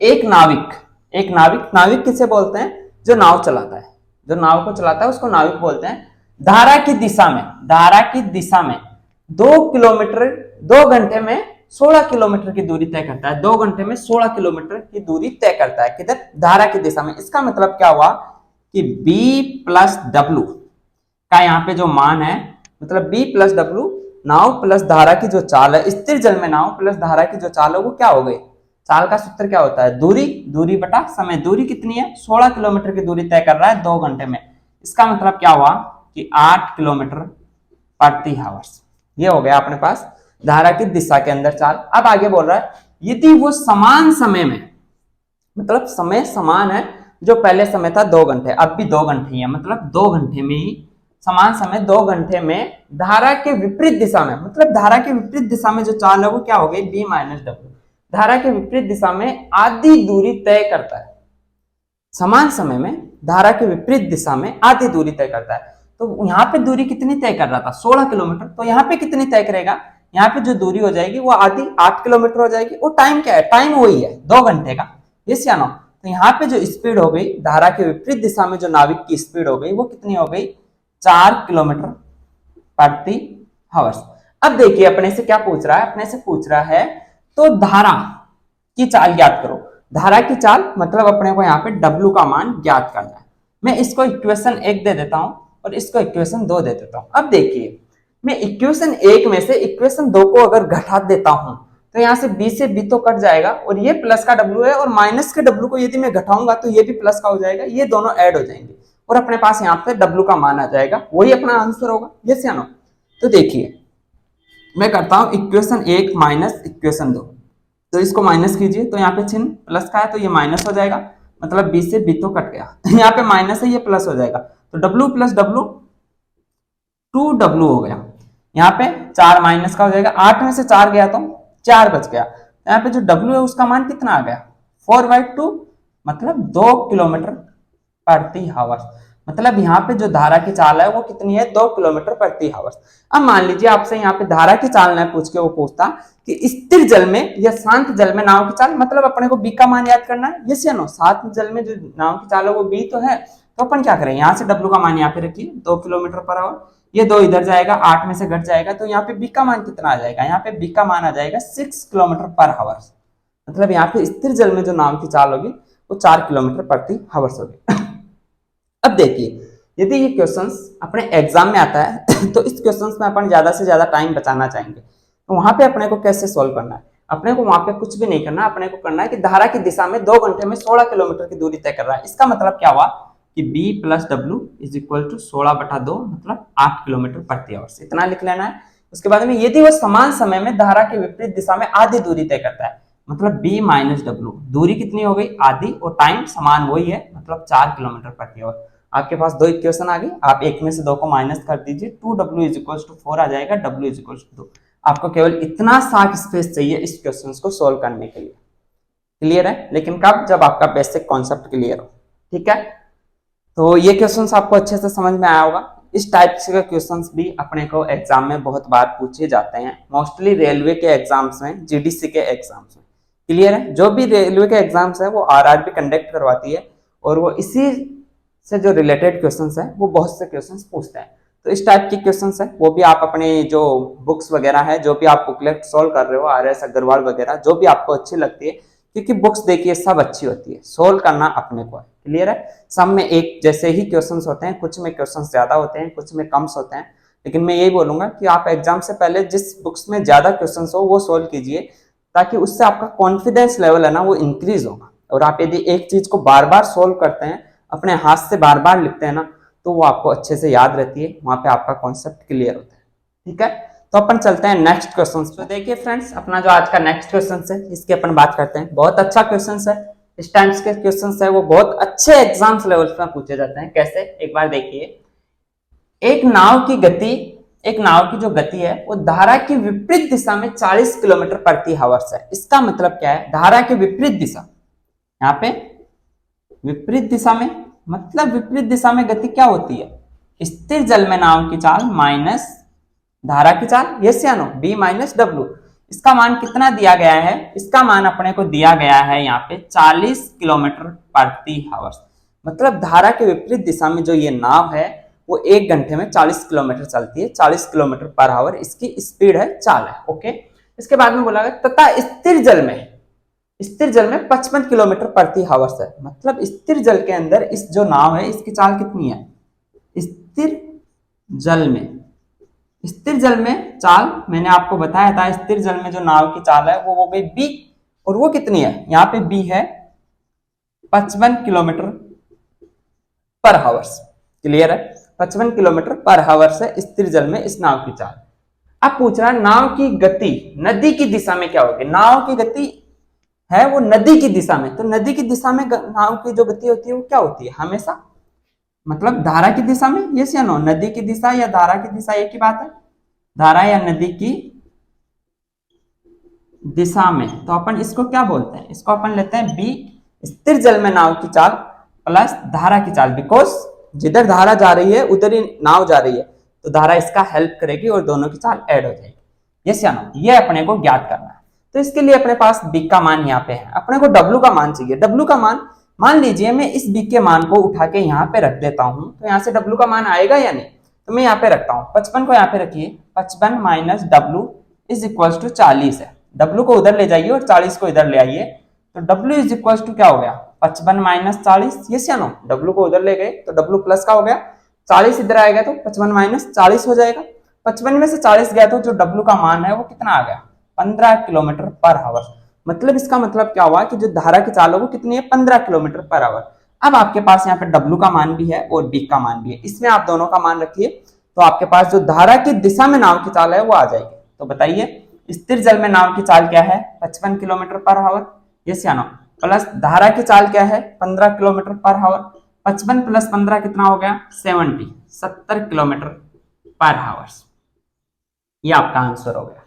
एक नाविक एक नाविक, नाविक किसे बोलते हैं? जो नाव चलाता है, जो नाव को चलाता है उसको नाविक बोलते हैं। धारा की दिशा में, धारा की दिशा में 2 किलोमीटर, 2 घंटे में 16 किलोमीटर की दूरी तय करता है। 2 घंटे में 16 किलोमीटर की दूरी तय करता है, किधर? धारा की दिशा में। इसका मतलब क्या हुआ कि B प्लस डब्ल्यू का यहाँ पे जो मान है, मतलब B प्लस डब्ल्यू, नाव प्लस धारा की जो चाल है, स्थिर जल में नाव प्लस धारा की जो चाल है वो क्या हो गई? चाल का सूत्र क्या होता है? दूरी, दूरी बटा समय। दूरी कितनी है? 16 किलोमीटर की दूरी तय कर रहा है 2 घंटे में। इसका मतलब क्या हुआ कि 8 किलोमीटर प्रति हावर्स। ये हो गया अपने पास धारा की दिशा के अंदर चाल। अब आगे बोल रहा है यदि वो समान समय में, मतलब समय समान है, जो पहले समय था 2 घंटे, अब भी 2 घंटे ही है, मतलब 2 घंटे में ही समान समय 2 घंटे में धारा के विपरीत दिशा में, मतलब धारा के विपरीत दिशा में जो चाल है वो क्या हो गई? B minus W. धारा के विपरीत दिशा में आधी दूरी तय करता है। समान समय में धारा के विपरीत दिशा में आधी दूरी तय करता है। तो यहाँ पे दूरी कितनी तय कर रहा था? 16 किलोमीटर। तो यहाँ पे कितनी तय करेगा? यहाँ पे जो दूरी हो जाएगी वो आधी 8 किलोमीटर हो जाएगी। वो टाइम क्या है? टाइम वही है 2 घंटे का। यस या नो? तो यहाँ पे जो स्पीड हो गई धारा के विपरीत दिशा में, जो नाविक की स्पीड हो गई वो कितनी हो गई? 4 किलोमीटर प्रति हावर्स। अब देखिए अपने से क्या पूछ रहा है? अपने से पूछ रहा है तो धारा की चाल ज्ञात करो। धारा की चाल मतलब अपने को यहाँ पे W का मान ज्ञात करना है। मैं इसको इक्वेशन 1 दे देता हूं और इसको इक्वेशन 2 दे देता हूं। अब देखिए मैं इक्वेशन 1 में से इक्वेशन 2 को अगर घटा देता हूं तो यहाँ से B से B तो कट जाएगा, और ये प्लस का W है, और माइनस के W को यदि मैं घटाऊंगा तो ये भी प्लस का हो जाएगा, ये दोनों ऐड हो जाएंगे और अपने पास यहाँ पे W का मान आ जाएगा, वही अपना आंसर होगा। यस या नो? तो देखिए मैं करता हूं इक्वेशन 1 माइनस इक्वेशन 2, तो इसको माइनस कीजिए तो यहाँ पे चिन्ह प्लस का है तो ये माइनस हो जाएगा, मतलब B से B तो कट गया, यहाँ पे माइनस है ये प्लस हो जाएगा, तो W प्लस W 2W हो गया। यहाँ पे 4 माइनस का हो जाएगा, 8 में से 4 गया तो 4 बच गया। यहाँ पे जो W है उसका मान कितना आ गया? 4/2, मतलब 2 किलोमीटर प्रति हावर्स। मतलब यहाँ पे जो धारा की चाल है वो कितनी है? 2 किलोमीटर प्रति हावर्स। अब मान लीजिए आपसे यहाँ पे धारा की चाल न पूछ के वो पूछता कि स्थिर जल में या शांत जल में नाव की चाल, मतलब अपने को B का मान याद करना है। यस या नो? शांत जल में जो नाव की चाल है वो B तो है, तो अपन क्या करें? यहाँ से W का मान यहाँ पे रखिए 2 किलोमीटर पर आवर, ये 2 इधर जाएगा, 8 में से घट जाएगा, तो यहाँ पे B का मान कितना आ जाएगा? यहाँ पे B का मान आ जाएगा 6 किलोमीटर पर हावर। मतलब यहाँ पे स्थिर जल में जो नाव की चाल होगी वो 4 किलोमीटर प्रति हावर्स होगी। अब देखिए यदि ये क्वेश्चंस अपने एग्जाम में आता है तो इस क्वेश्चंस में अपन ज्यादा से ज्यादा टाइम बचाना चाहेंगे, तो वहां पे अपने को कैसे सॉल्व करना है? अपने को वहां पे कुछ भी नहीं करना, अपने को करना है कि धारा की दिशा में 2 घंटे में 16 किलोमीटर की दूरी तय कर रहा है। इसका मतलब क्या हुआ कि B plus W is equal to 16/2, मतलब 8 किलोमीटर प्रति आवर। इतना लिख लेना है। उसके बाद में यदि वो समान समय में धारा के विपरीत दिशा में आधी दूरी तय करता है, मतलब B माइनस डब्ल्यू, दूरी कितनी हो गई? आधी, और टाइम समान वही है, मतलब 4 किलोमीटर प्रति आवर। आपके पास 2 इक्वेशन आ गई, आप एक में से 2 को माइनस कर दीजिए, 2W इज इक्वल टू 4 आ जाएगा, W इज इक्वल टू 2। आपको केवल इतना सा स्पेस चाहिए इस क्वेश्चन को सोल्व करने के लिए। क्लियर है? लेकिन कब? जब आपका बेसिक कॉन्सेप्ट क्लियर हो। ठीक है, तो ये क्वेश्चंस आपको अच्छे से समझ में आया होगा। इस टाइप के क्वेश्चंस भी अपने को एग्जाम में बहुत बार पूछे जाते हैं, मोस्टली रेलवे के एग्जाम्स में, जीडीसी के एग्जाम्स में। क्लियर है? जो भी रेलवे के एग्जाम्स है वो आरआरबी कंडक्ट करवाती है, और वो इसी से जो रिलेटेड क्वेश्चंस है वो बहुत से क्वेश्चंस पूछते हैं। तो इस टाइप के क्वेश्चंस है वो भी आप अपने जो बुक्स वगैरह है, जो भी आप बुकलेट सोल्व कर रहे हो, RS अग्रवाल वगैरह, जो भी आपको अच्छी लगती है, क्योंकि बुक्स देखिए सब अच्छी होती है, सोल्व करना अपने को है। क्लियर है? सब में एक जैसे ही क्वेश्चंस होते हैं, कुछ में क्वेश्चंस ज्यादा होते हैं, कुछ में कम होते हैं, लेकिन मैं यही बोलूंगा कि आप एग्जाम से पहले जिस बुक्स में ज्यादा क्वेश्चंस हो वो सोल्व कीजिए, ताकि उससे आपका कॉन्फिडेंस लेवल है ना वो इंक्रीज होगा। और आप यदि एक चीज को बार बार सोल्व करते हैं, अपने हाथ से बार बार लिखते हैं ना, तो वो आपको अच्छे से याद रहती है, वहां पे आपका कॉन्सेप्ट क्लियर होता है। ठीक है, तो अपन चलते हैं नेक्स्ट क्वेश्चन पे। तो देखिए फ्रेंड्स, अपना जो आज का नेक्स्ट क्वेश्चन है इसके अपन बात करते हैं। बहुत अच्छा क्वेश्चन है, इस टाइम्स के क्वेश्चन है वो बहुत अच्छे एग्जाम्स लेवल्स में पूछे जाते हैं। कैसे? एक बार देखिए, एक नाव की जो गति है वो धारा की विपरीत दिशा में 40 किलोमीटर प्रति हावर्स है। इसका मतलब क्या है? धारा के विपरीत दिशा, यहाँ पे विपरीत दिशा में, मतलब विपरीत दिशा में गति क्या होती है? स्थिर जल में नाव की चाल माइनस धारा की चाल। यस या नो? B minus W. इसका मान कितना दिया गया है, इसका मान अपने को दिया गया है यहाँ पे 40 किलोमीटर प्रति आवर। मतलब धारा के विपरीत दिशा में जो ये नाव है वो 1 घंटे में 40 किलोमीटर चलती है, 40 किलोमीटर पर आवर इसकी स्पीड है, चाल है। ओके, इसके बाद में बोला गया तथा स्थिर जल में 55 किलोमीटर प्रति आवर है। मतलब स्थिर जल के अंदर इस जो नाव है इसकी चाल कितनी है, स्थिर जल में चाल मैंने आपको बताया था, स्थिर जल में जो नाव की चाल है वो हो गई बी, और वो कितनी है, यहाँ पे बी है 55 किलोमीटर पर आवर्स। क्लियर है, 55 किलोमीटर पर आवर्स है स्थिर जल में इस नाव की चाल। अब पूछ रहा है नाव की गति नदी की दिशा में क्या होगी। नाव की गति है वो नदी की दिशा में, तो नदी की दिशा में नाव की जो गति होती है वो क्या होती है, हमेशा मतलब धारा की दिशा में। यस या नो, नदी की दिशा या धारा की दिशा एक ही बात है, धारा या नदी की दिशा में। तो अपन इसको क्या बोलते हैं, इसको अपन लेते हैं बी, स्थिर जल में नाव की चाल प्लस धारा की चाल, बिकॉज जिधर धारा जा रही है उधर ही नाव जा रही है, तो धारा इसका हेल्प करेगी और दोनों की चाल ऐड हो जाएगी। यस या नो, ये अपने को ज्ञात करना है। तो इसके लिए अपने पास बी का मान यहाँ पे है, अपने को डब्ल्यू का मान चाहिए। डब्ल्यू का मान, मान लीजिए मैं इस बी के मान को उठा के यहाँ पे रख देता हूं, तो यहाँ से डब्ल्यू का मान आएगा या नहीं, तो मैं यहाँ पे रखता हूँ 55 को यहाँ पे रखिए, 55 minus W is equal to 40 है। डब्ल्यू को उधर ले जाइए और 40 को इधर ले आइए, तो डब्ल्यू इज इक्वल टू क्या हो गया 55 माइनस 40। यस या नो, डब्ल्यू को उधर ले गए तो डब्ल्यू प्लस का हो गया, 40 इधर आएगा तो 55 माइनस 40 हो जाएगा। 55 में से 40 गया तो जो डब्ल्यू का मान है वो कितना आ गया 15 किलोमीटर पर आवर। मतलब इसका मतलब क्या हुआ कि जो धारा की चाल है वो कितनी है 15 किलोमीटर पर आवर। अब आपके पास यहाँ पे डब्ल्यू का मान भी है और बी का मान भी है, इसमें आप दोनों का मान रखिए, तो आपके पास जो धारा की दिशा में नाव की चाल है वो आ जाएगी। तो बताइए स्थिर जल में नाव की चाल क्या है 55 किलोमीटर पर आवर, यस या नो, प्लस धारा की चाल क्या है 15 किलोमीटर पर आवर। 55 प्लस 15 कितना हो गया 70 किलोमीटर पर आवर। ये आपका आंसर हो गया।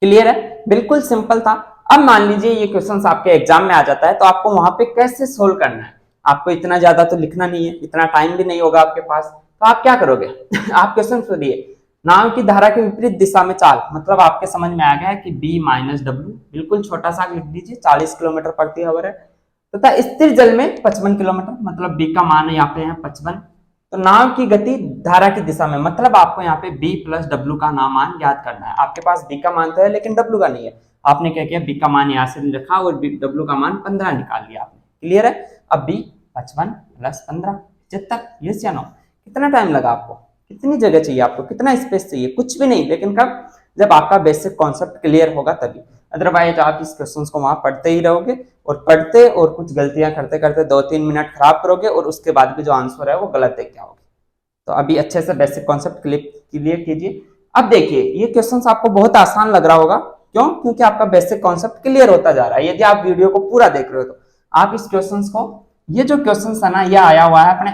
क्लियर है, बिल्कुल सिंपल था। अब मान लीजिए ये क्वेश्चन आपके एग्जाम में आ जाता है, तो आपको वहां पे कैसे सोल्व करना है। आपको इतना ज्यादा तो लिखना नहीं है, इतना टाइम भी नहीं होगा आपके पास, तो आप क्या करोगे आप क्वेश्चन सुनिए, नाव की धारा के विपरीत दिशा में चाल, मतलब आपके समझ में आ गया है कि बी माइनस डब्ल्यू, बिल्कुल छोटा सा लिख दीजिए, 40 किलोमीटर प्रति आवर है, तथा स्थिर जल में 55 किलोमीटर, मतलब बी का मान है यहाँ पे है 55। तो नाव की गति धारा की दिशा में, मतलब आपको यहाँ पे बी प्लस डब्ल्यू का नाम मान याद करना है। आपके पास बी का मान तो है लेकिन डब्ल्यू का नहीं है, आपने क्या किया बी का मान यहाँ से रखा और डब्ल्यू का मान 15 निकाल लिया आपने। क्लियर है, अब बी 55 प्लस 15 75। यस या नो, कितना टाइम लगा आपको, कितनी जगह चाहिए आपको, कितना स्पेस चाहिए, कुछ भी नहीं, लेकिन कब, जब आपका बेसिक कॉन्सेप्ट क्लियर होगा तभी। अदरवाइज आप इस क्वेश्चन को वहां पढ़ते ही रहोगे और पढ़ते और कुछ गलतियां करते करते 2-3 मिनट खराब करोगे और उसके बाद भी जो आंसर है वो गलत देख के आओगे। तो अभी अच्छे से बेसिक कॉन्सेप्ट क्लियर कीजिए। अब देखिए ये क्वेश्चन आपको बहुत आसान लग रहा होगा, क्यों, क्योंकि आपका बेसिक कॉन्सेप्ट क्लियर होता जा रहा है। यदि आप वीडियो को पूरा देख रहे हो तो आप इस क्वेश्चन को, ये जो क्वेश्चन है ना, ये आया हुआ है अपने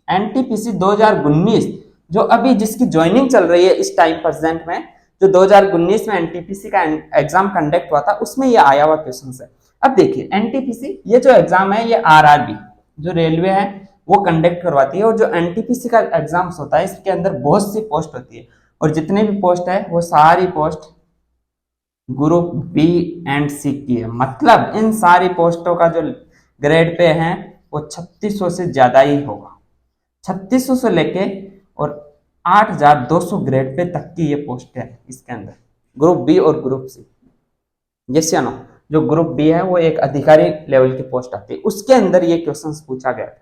एनटीपीसी 2019, जो अभी जिसकी ज्वाइनिंग चल रही है इस टाइम प्रेजेंट में, जो 2019 में एनटीपीसी का एग्जाम कंडक्ट हुआ था उसमें ये आया हुआ क्वेश्चन है। अब देखिए एनटीपीसी, ये जो एग्जाम है ये आरआरबी जो रेलवे है वो कंडक्ट करवाती है, और जो एनटीपीसी का एग्जाम होता है इसके अंदर बहुत सी पोस्ट होती है, और जितने भी पोस्ट है वो सारी पोस्ट ग्रुप बी एंड सी की है। मतलब इन सारी पोस्टों का जो ग्रेड पे है वो 3600 से ज्यादा ही होगा, 3600 से लेके और 8200 ग्रेड पे तक की ये पोस्ट है इसके अंदर, ग्रुप बी और ग्रुप सी। यस या नो, जो ग्रुप बी है वो एक अधिकारी लेवल की पोस्ट आती है, उसके अंदर ये क्वेश्चंस पूछा गया था।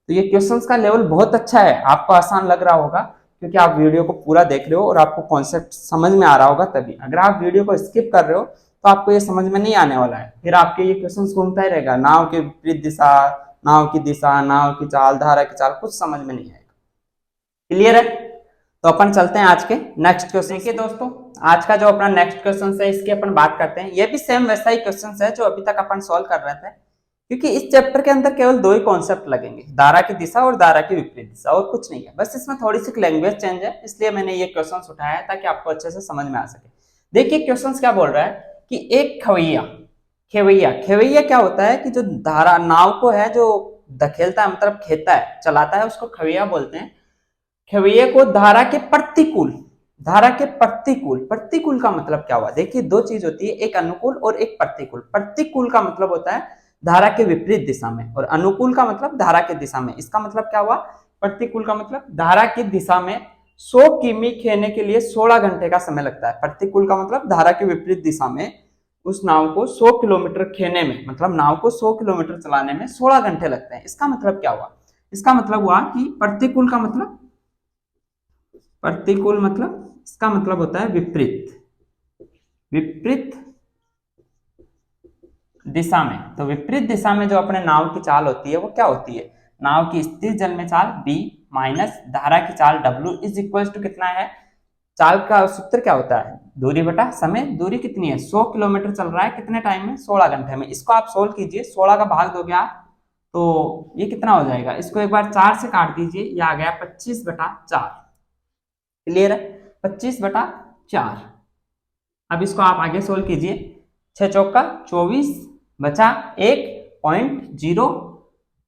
तो ये क्वेश्चंस का लेवल बहुत अच्छा है, आपको आसान लग रहा होगा क्योंकि आप वीडियो को पूरा देख रहे हो और आपको कॉन्सेप्ट समझ में आ रहा होगा तभी। अगर आप वीडियो को स्किप कर रहे हो तो आपको ये समझ में नहीं आने वाला है, फिर आपके ये क्वेश्चन घूमता ही रहेगा, नाव के विपरीत दिशा, नाव की दिशा, नाव की चाल, धारा की चाल, कुछ समझ में नहीं आएगा। क्लियर है, तो अपन चलते हैं आज के नेक्स्ट क्वेश्चन। देखिए दोस्तों, आज का जो अपना नेक्स्ट क्वेश्चन है इसकी अपन बात करते हैं। ये भी सेम वैसा ही क्वेश्चन है जो अभी तक अपन सॉल्व कर रहे थे, क्योंकि इस चैप्टर के अंदर केवल 2 ही कॉन्सेप्ट लगेंगे, धारा की दिशा और धारा की विपरीत दिशा, और कुछ नहीं है। बस इसमें थोड़ी सी लैंग्वेज चेंज है, इसलिए मैंने ये क्वेश्चन उठाया है ताकि आपको अच्छे से समझ में आ सके। देखिए क्वेश्चन क्या बोल रहा है कि एक खेवैया क्या होता है कि जो धारा नाव को है जो धकेलता है, मतलब खेता है, चलाता है, उसको खवैया बोलते हैं। खवैया को धारा के प्रतिकूल धारा के प्रतिकूल, प्रतिकूल का मतलब क्या हुआ? देखिए दो चीज होती है, एक अनुकूल और एक प्रतिकूल। प्रतिकूल का मतलब होता है धारा के विपरीत दिशा में, और अनुकूल का मतलब धारा के दिशा में। इसका मतलब क्या हुआ? प्रतिकूल का मतलब धारा की दिशा में 100 किमी खेने के लिए 16 घंटे का समय लगता है। प्रतिकूल का मतलब धारा के विपरीत दिशा में उस नाव को 100 किलोमीटर खेने में, मतलब नाव को 100 किलोमीटर चलाने में 16 घंटे लगते हैं। इसका मतलब क्या हुआ? इसका मतलब हुआ कि प्रतिकूल का मतलब, प्रतिकूल मतलब इसका मतलब होता है विपरीत, विपरीत दिशा में। तो विपरीत दिशा में जो अपने नाव की चाल होती है वो क्या होती है? नाव की स्थिर जल में चाल b माइनस धारा की चाल w इज इक्वल टू कितना है? चाल का सूत्र क्या होता है? दूरी बटा समय। दूरी कितनी है? 100 किलोमीटर चल रहा है, कितने टाइम में? 16 घंटे में। इसको आप सोल्व कीजिए, 16 का भाग दोगे आप तो ये कितना हो जाएगा? इसको एक बार 4 से काट दीजिए, ये आ गया 25/4। क्लियर है? 25/4। अब इसको आप आगे सोल्व कीजिए, 6 चौका 24 बचा 1.0,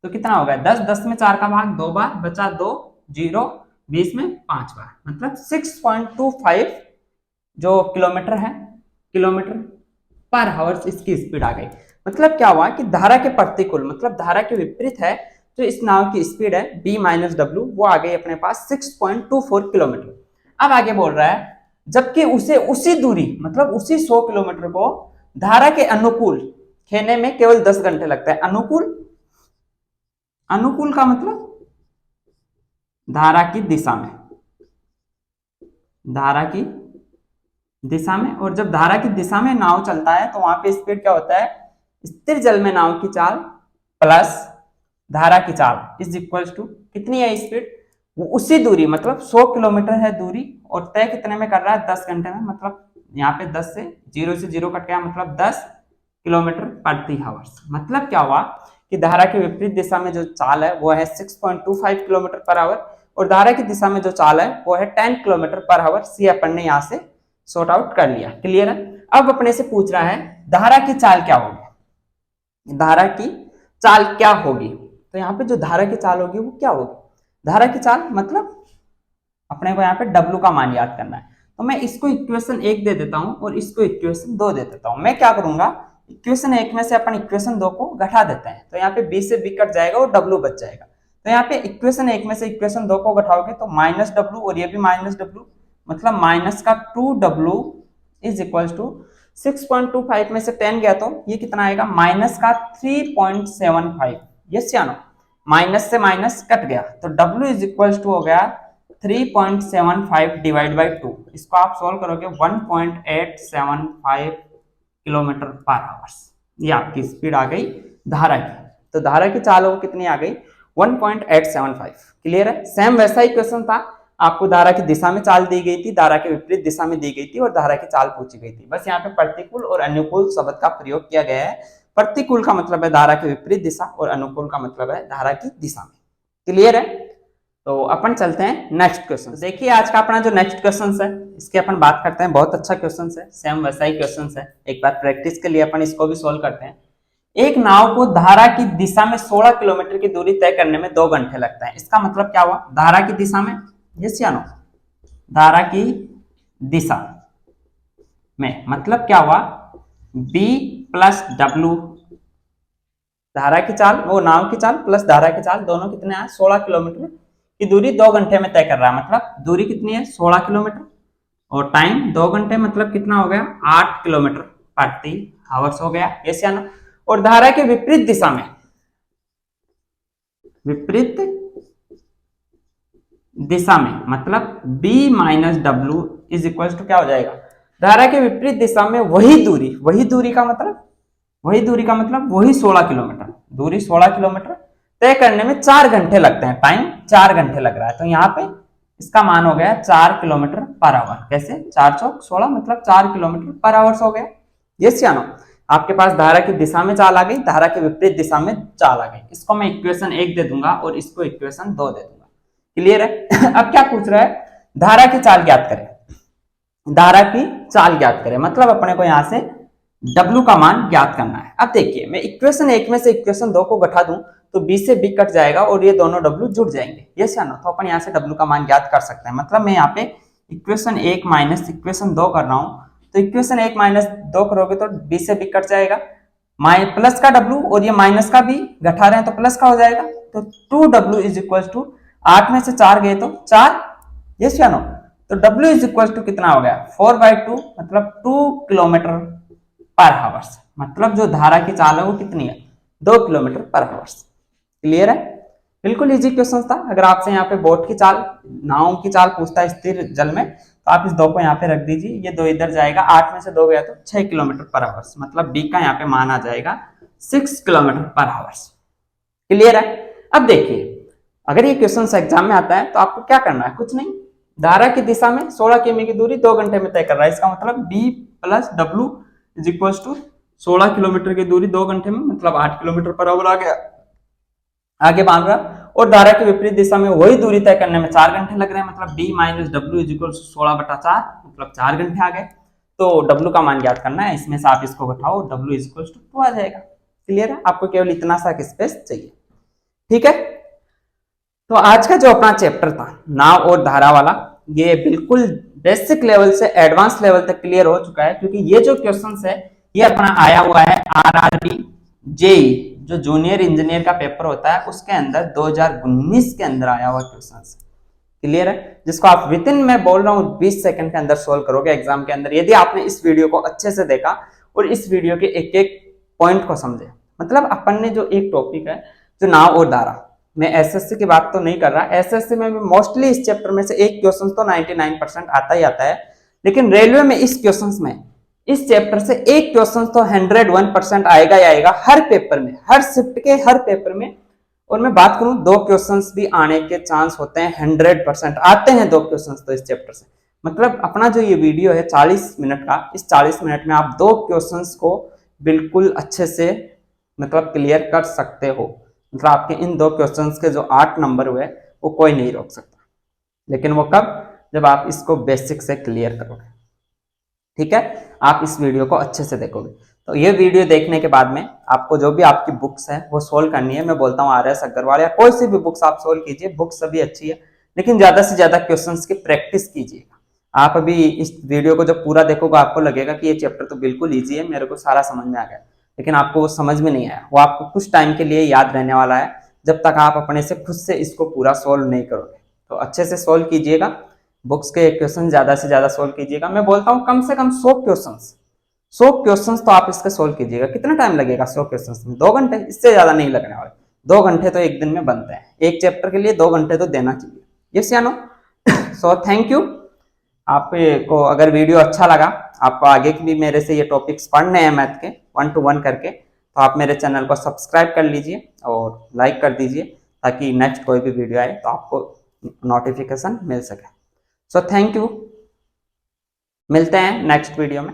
तो कितना हो गया? 10, 10 में 4 का भाग 2 बार, बचा 2, 0, 20 में 5 बार, मतलब 6.25 जो किलोमीटर है, किलोमीटर पर आवर्स इसकी स्पीड आ गई। मतलब क्या हुआ कि धारा के प्रतिकूल, मतलब धारा के विपरीत है जो इस नाव की स्पीड है b माइनस डब्ल्यू, वो आ गई अपने पास 6.24 किलोमीटर। अब आगे बोल रहा है जबकि उसे उसी दूरी, मतलब उसी 100 किलोमीटर को धारा के अनुकूल खेने में केवल 10 घंटे लगता है। अनुकूल, अनुकूल का मतलब धारा की दिशा में, धारा की दिशा में। और जब धारा की दिशा में नाव चलता है तो वहां पे स्पीड क्या होता है? स्थिर जल में नाव की चाल प्लस धारा की चाल इज इक्वल टू कितनी है स्पीड? वो उसी दूरी, मतलब 100 किलोमीटर है दूरी, और तय कितने में कर रहा है? 10 घंटे में। मतलब यहाँ पे 10 से 0 कट गया, मतलब 10 किलोमीटर प्रति आवर्स। मतलब क्या हुआ कि धारा के विपरीत दिशा में जो चाल है वो है 6.25 किलोमीटर पर आवर, और धारा की दिशा में जो चाल है वो है 10 किलोमीटर पर आवर। सी अपन ने यहाँ से सॉर्ट आउट कर लिया। क्लियर है? अब अपने से पूछ रहा है धारा की चाल क्या होगी? धारा की चाल क्या होगी? तो यहाँ पे जो धारा की चाल होगी वो क्या होगी? धारा की चाल मतलब अपने को यहाँ पे W का मान याद करना है। तो मैं इसको इक्वेशन 1 दे देता हूं और इसको इक्वेशन 2 दे देता हूं। मैं क्या करूंगा, इक्वेशन 1 में से अपन इक्वेशन 2 को घटा देते हैं, तो यहाँ पे B से B कट जाएगा और W बच जाएगा। तो यहाँ पे इक्वेशन 1 में से इक्वेशन 2 को घटाओगे तो माइनस डब्ल्यू, और ये भी माइनस डब्ल्यू, मतलब माइनस का 2W इज इक्वल टू 6.25 में से 10 गया तो ये कितना आएगा? माइनस का 3.75। यस या नो? माइनस से माइनस कट गया तो W इज इक्वल टू हो गया 3.75 डिवाइड बाई 2। इसको आप सॉल्व करोगे 1.875 किलोमीटर पर आवर्स। ये आपकी स्पीड आ गई धारा की। तो धारा की चाल कितनी आ गई? 1.875। क्लियर है? सेम वैसा ही क्वेश्चन था, आपको धारा की दिशा में चाल दी गई थी, धारा के विपरीत दिशा में दी गई थी, और धारा की चाल पूछी गई थी। बस यहाँ पे प्रतिकूल और अनुकूल शब्द का प्रयोग किया गया है। प्रतिकूल का मतलब है धारा के विपरीत दिशा, और अनुकूल का मतलब है धारा की दिशा में। क्लियर है? तो अपन चलते हैं नेक्स्ट क्वेश्चन। देखिए आज का अपना जो नेक्स्ट क्वेश्चन है इसके अपन बात करते हैं। बहुत अच्छा क्वेश्चन है, सेम वैसा ही क्वेश्चन है। एक बार प्रैक्टिस के लिए अपन इसको भी सोल्व करते हैं। एक नाव को धारा की दिशा में 16 किलोमीटर की दूरी तय करने में 2 घंटे लगता है। इसका मतलब क्या हुआ? धारा की दिशा में, यस या नो? धारा की दिशा में मतलब क्या हुआ? B प्लस W, धारा की चाल, वो नाव की चाल प्लस धारा की चाल, दोनों कितने हैं? 16 किलोमीटर की दूरी 2 घंटे में तय कर रहा है। मतलब दूरी कितनी है? 16 किलोमीटर, और टाइम 2 घंटे, मतलब कितना हो गया? 8 किलोमीटर प्रति आवर्स हो गया। यस या नो? और धारा के विपरीत दिशा में, विपरीत दिशा में मतलब B minus W is equal to क्या हो जाएगा? धारा के विपरीत दिशा में वही दूरी, वही दूरी का मतलब, वही दूरी का मतलब वही 16 किलोमीटर, दूरी 16 किलोमीटर तय करने में 4 घंटे लगते हैं। टाइम 4 घंटे लग रहा है। तो यहाँ पे इसका मान हो गया 4 किलोमीटर पर आवर। कैसे? 4 चौक 16, मतलब 4 किलोमीटर पर आवर हो गया। यस या नो? आपके पास धारा की दिशा में चाल आ गई, धारा के विपरीत दिशा में चाल आ गई। इसको मैं इक्वेशन 1 दे दूंगा और इसको इक्वेशन 2 दे दूंगा। क्लियर है? अब क्या पूछ रहा है? धारा की चाल ज्ञात करें। धारा की चाल ज्ञात करें मतलब अपने को यहां से W का मान ज्ञात करना है। अब देखिए मैं इक्वेशन 1 में से इक्वेशन 2 को घटा दूं तो B से B कट जाएगा और ये दोनों W जुड़ जाएंगे। यस या नो? तो अपन यहाँ से W का मान ज्ञात कर सकते हैं। मतलब मैं यहाँ पे इक्वेशन 1 माइनस इक्वेशन 2 कर रहा हूं, तो इक्वेशन 1 माइनस 2 करोगे तो b से b कट जाएगा, प्लस का w और ये माइनस का b घटा रहे हैं तो प्लस का हो जाएगा, तो 2w इज इक्वल टू 8 में से 4 गए तो 4, यस या नो। तो w इज इक्वल टू कितना हो गया 4/2, मतलब 2 किलोमीटर पर हावर्स, मतलब जो धारा की चाल है वो कितनी है 2 किलोमीटर पर हावर्स। क्लियर है, बिल्कुल इजी क्वेश्चन था। अगर आपसे यहाँ पे बोट की चाल, नाव की चाल पूछता है स्थिर जल में, तो आप इस 2 को यहाँ पे रख दीजिए, ये 2 इधर जाएगा, 8 में से 2 गया तो 6 किलोमीटर पर आवर्स, मतलब बी का यहाँ पे मान आ जाएगा 6 किलोमीटर पर आवर्स। क्लियर है। अब देखिए अगर ये क्वेश्चन एग्जाम में आता है तो आपको क्या करना है, कुछ नहीं, धारा की दिशा में 16 किमी की दूरी 2 घंटे में तय कर रहा है, इसका मतलब B plus W is equal to 16 kilometre की दूरी 2 घंटे में, मतलब 8 किलोमीटर पर आवर आ गया, आगे बांध रहा, और धारा के विपरीत दिशा में वही दूरी तय करने में 4 घंटे लग रहे हैं, मतलब b minus W is equal 16/4, मतलब 4 घंटे आ गए। तो w का मान ज्ञात करना है, इसमें से आप इसको घटाओ, w इज इक्वल टू 2 आ जाएगा। क्लियर है, आपको केवल इतना सा स्पेस चाहिए। ठीक है, तो आज का जो अपना चैप्टर था नाव और धारा वाला, ये बिल्कुल बेसिक लेवल से एडवांस लेवल तक क्लियर हो चुका है, क्योंकि ये जो क्वेश्चन है ये अपना आया हुआ है RRB जेई, जो जूनियर इंजीनियर का पेपर होता है उसके अंदर 2019 के अंदर आया हुआ क्वेश्चन। क्लियर है, जिसको आप विद इन, मैं बोल रहा हूँ 20 सेकंड के अंदर सोल्व करोगे एग्जाम के अंदर, यदि आपने इस वीडियो को अच्छे से देखा और इस वीडियो के एक एक पॉइंट को समझे। मतलब अपन ने जो एक टॉपिक है जो नाव और धारा, मैं एसएससी की बात तो नहीं कर रहा, एसएससी में भी मोस्टली इस चैप्टर में से एक क्वेश्चन तो 99% आता ही आता है, लेकिन रेलवे में इस क्वेश्चन में इस चैप्टर से एक क्वेश्चन तो 101% आएगा ही आएगा, हर पेपर में, हर शिफ्ट के हर पेपर में। और मैं बात करूं 2 क्वेश्चंस भी आने के चांस होते हैं, 100% आते हैं 2 क्वेश्चंस तो इस चैप्टर से। मतलब अपना जो ये वीडियो है 40 मिनट का, इस 40 मिनट में आप 2 क्वेश्चंस को बिल्कुल अच्छे से मतलब क्लियर कर सकते हो। मतलब आपके इन 2 क्वेश्चंस के जो 8 नंबर हुए वो कोई नहीं रोक सकता, लेकिन वो कब, जब आप इसको बेसिक से क्लियर करोगे। ठीक है, आप इस वीडियो को अच्छे से देखोगे। तो ये वीडियो देखने के बाद में आपको जो भी आपकी बुक्स है वो सोल्व करनी है। मैं बोलता हूँ RS अग्रवाल या कोई सी भी बुक्स आप सोल्व कीजिए, बुक्स सभी अच्छी है, लेकिन ज्यादा से ज्यादा क्वेश्चंस की प्रैक्टिस कीजिएगा। आप अभी इस वीडियो को जब पूरा देखोगे आपको लगेगा कि ये चैप्टर तो बिल्कुल ईजी है, मेरे को सारा समझ में आ गया, लेकिन आपको वो समझ में नहीं आया। वो आपको कुछ टाइम के लिए याद रहने वाला है, जब तक आप अपने से खुद से इसको पूरा सोल्व नहीं करोगे। तो अच्छे से सोल्व कीजिएगा, बुक्स के क्वेश्चन ज्यादा से ज्यादा सोल्व कीजिएगा। मैं बोलता हूँ कम से कम 100 क्वेश्चंस तो आप इसके सोल्व कीजिएगा। कितना टाइम लगेगा 100 क्वेश्चंस में? 2 घंटे, इससे ज्यादा नहीं लगने वाले। 2 घंटे तो एक दिन में बनते हैं, एक चैप्टर के लिए 2 घंटे तो देना चाहिए। यस या नो? So thank you. आपको अगर वीडियो अच्छा लगा, आपको आगे की भी मेरे से ये टॉपिक्स पढ़ने हैं मैथ के 1 to 1 करके, तो आप मेरे चैनल को सब्सक्राइब कर लीजिए और लाइक कर दीजिए, ताकि नेक्स्ट कोई भी वीडियो आए तो आपको नोटिफिकेशन मिल सके। सो थैंक यू, मिलते हैं नेक्स्ट वीडियो में।